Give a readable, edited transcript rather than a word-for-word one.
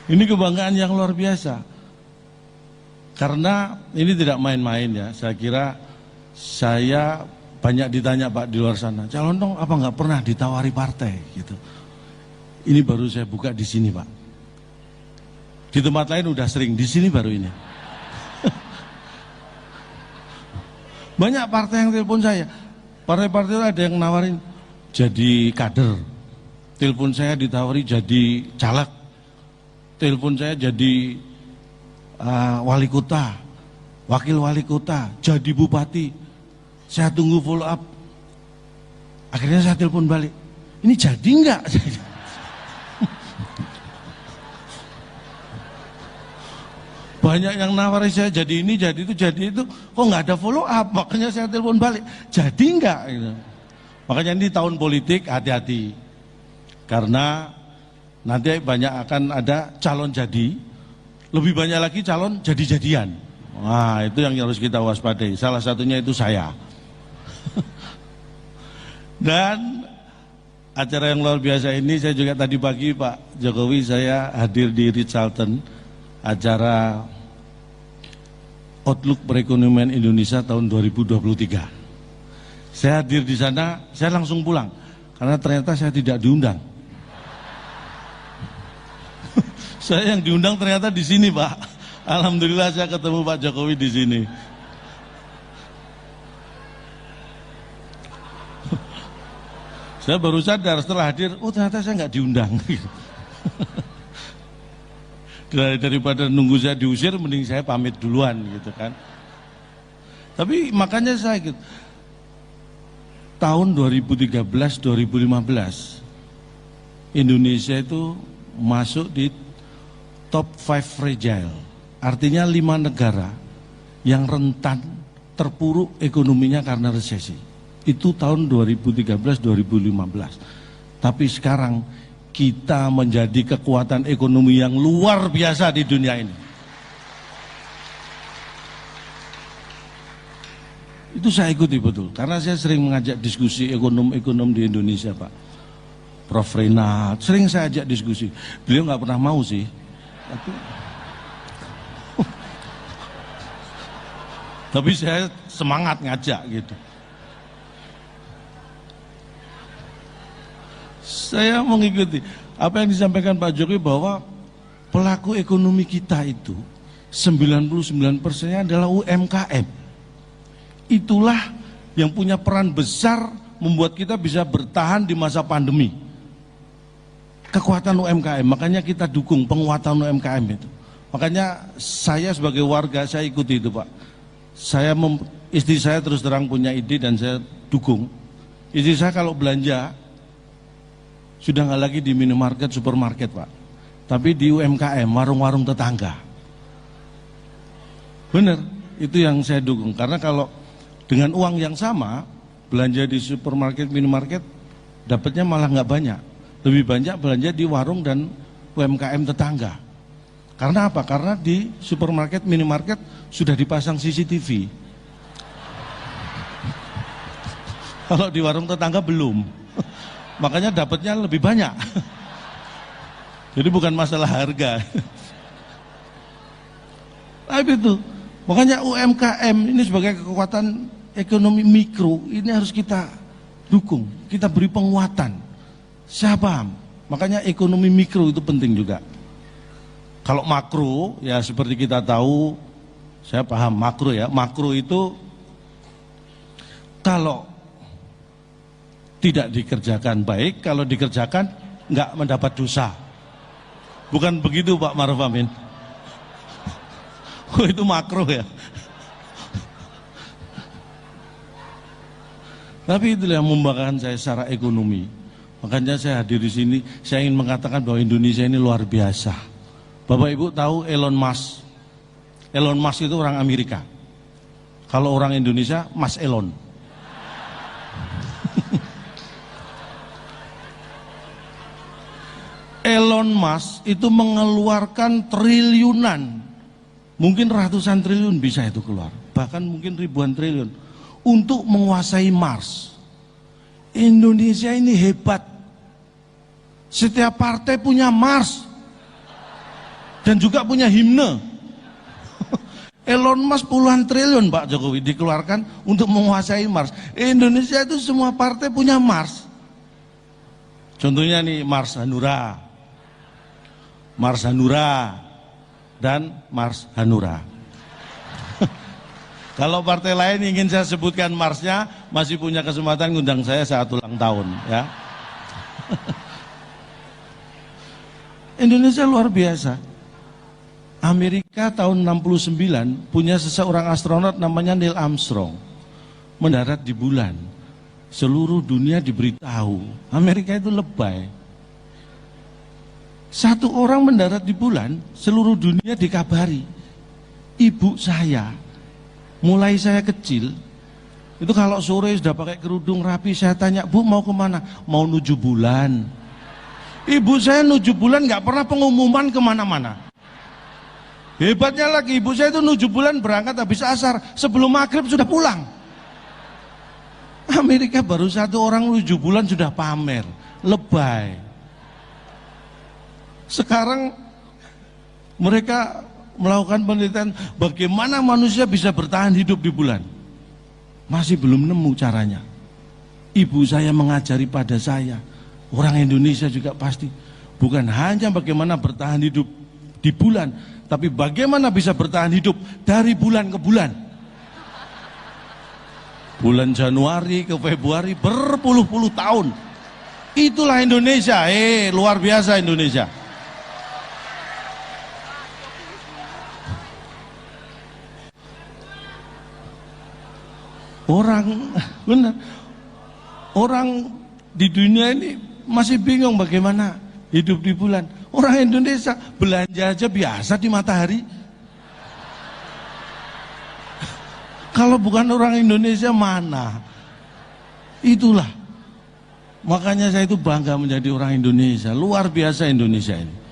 Ini kebanggaan yang luar biasa. Karena ini tidak main-main ya. Saya kira saya banyak ditanya Pak di luar sana, calon dong apa nggak pernah ditawari partai gitu. Ini baru saya buka di sini Pak. Di tempat lain udah sering, di sini baru ini. Banyak partai yang telepon saya. Partai-partai ada yang nawarin jadi kader. Telepon saya ditawari jadi caleg. Telepon saya jadi wali kota, wakil wali kota, jadi bupati. Saya tunggu follow up. Akhirnya saya telepon balik. Ini jadi enggak? Banyak yang nawari saya jadi ini, jadi itu, jadi itu. Kok nggak ada follow up? Makanya saya telepon balik. Jadi enggak? Gitu. Makanya ini tahun politik, hati-hati. Karena nanti banyak akan ada calon jadi, lebih banyak lagi calon jadi-jadian. Nah, itu yang harus kita waspadai. Salah satunya itu saya. Dan acara yang luar biasa ini, saya juga tadi pagi Pak Jokowi saya hadir di Ritz-Carlton, acara Outlook Perekonomian Indonesia tahun 2023. Saya hadir di sana, saya langsung pulang karena ternyata saya tidak diundang. Saya yang diundang ternyata di sini Pak. Alhamdulillah saya ketemu Pak Jokowi di sini. Saya baru sadar setelah hadir, oh ternyata saya nggak diundang. Daripada nunggu saya diusir, mending saya pamit duluan gitu kan. Tapi makanya saya gitu, tahun 2013-2015 Indonesia itu masuk di top 5 fragile. Artinya 5 negara yang rentan terpuruk ekonominya karena resesi. Itu tahun 2013-2015. Tapi sekarang kita menjadi kekuatan ekonomi yang luar biasa di dunia ini. Itu saya ikuti betul, karena saya sering mengajak diskusi ekonom-ekonom di Indonesia Pak. Prof. Renat, sering saya ajak diskusi. Beliau nggak pernah mau sih. Tapi saya semangat ngajak gitu. Saya mengikuti apa yang disampaikan Pak Jokowi bahwa pelaku ekonomi kita itu 99%-nya adalah UMKM. Itulah yang punya peran besar membuat kita bisa bertahan di masa pandemi. Kekuatan UMKM, makanya kita dukung penguatan UMKM itu. Makanya saya sebagai warga saya ikuti itu Pak. Istri saya terus terang punya ide dan saya dukung. Istri saya kalau belanja sudah nggak lagi di minimarket, supermarket Pak, tapi di UMKM, warung-warung tetangga. Bener, itu yang saya dukung. Karena kalau dengan uang yang sama belanja di supermarket, minimarket, dapatnya malah nggak banyak. Lebih banyak belanja di warung dan UMKM tetangga. Karena apa? Karena di supermarket, minimarket sudah dipasang CCTV. Kalau di warung tetangga belum. Makanya dapatnya lebih banyak. Jadi bukan masalah harga. Tapi itu, makanya UMKM ini sebagai kekuatan ekonomi mikro, ini harus kita dukung, kita beri penguatan. Saya paham, makanya ekonomi mikro itu penting juga. Kalau makro, ya seperti kita tahu, saya paham makro ya, makro itu kalau tidak dikerjakan baik, kalau dikerjakan nggak mendapat dosa. Bukan begitu Pak Maruf Amin? Oh itu makro ya. Tapi itulah yang membanggakan saya secara ekonomi. Makanya saya hadir di sini, saya ingin mengatakan bahwa Indonesia ini luar biasa. Bapak Ibu tahu Elon Musk? Elon Musk itu orang Amerika. Kalau orang Indonesia, Mas Elon. Elon Musk itu mengeluarkan triliunan, mungkin ratusan triliun bisa itu keluar, bahkan mungkin ribuan triliun untuk menguasai Mars. Indonesia ini hebat, setiap partai punya Mars. dan juga punya himne. Elon Musk puluhan triliun Pak Jokowi dikeluarkan untuk menguasai Mars. Indonesia itu semua partai punya Mars. Contohnya nih Mars Hanura, dan Mars Hanura. Kalau partai lain ingin saya sebutkan Marsnya, masih punya kesempatan ngundang saya saat ulang tahun ya. Indonesia luar biasa. Amerika tahun 69 punya seseorang astronot namanya Neil Armstrong, mendarat di bulan. Seluruh dunia diberitahu, Amerika itu lebay. Satu orang mendarat di bulan, seluruh dunia dikabari. Ibu saya, mulai saya kecil, itu kalau sore sudah pakai kerudung rapi, saya tanya, Bu mau kemana? Mau nuju bulan. Ibu saya nuju bulan nggak pernah pengumuman kemana-mana. Hebatnya lagi, ibu saya itu nuju bulan berangkat habis asar, sebelum maghrib sudah pulang. Amerika baru satu orang nuju bulan sudah pamer, lebay. Sekarang mereka melakukan penelitian bagaimana manusia bisa bertahan hidup di bulan. Masih belum nemu caranya. Ibu saya mengajari pada saya, orang Indonesia juga pasti, bukan hanya bagaimana bertahan hidup di bulan, tapi bagaimana bisa bertahan hidup dari bulan ke bulan. Bulan Januari ke Februari berpuluh-puluh tahun. Itulah Indonesia, luar biasa Indonesia. Orang di dunia ini masih bingung bagaimana hidup di bulan. Orang Indonesia belanja aja biasa di matahari. Kalau bukan orang Indonesia mana? Itulah. Makanya saya itu bangga menjadi orang Indonesia. Luar biasa Indonesia ini.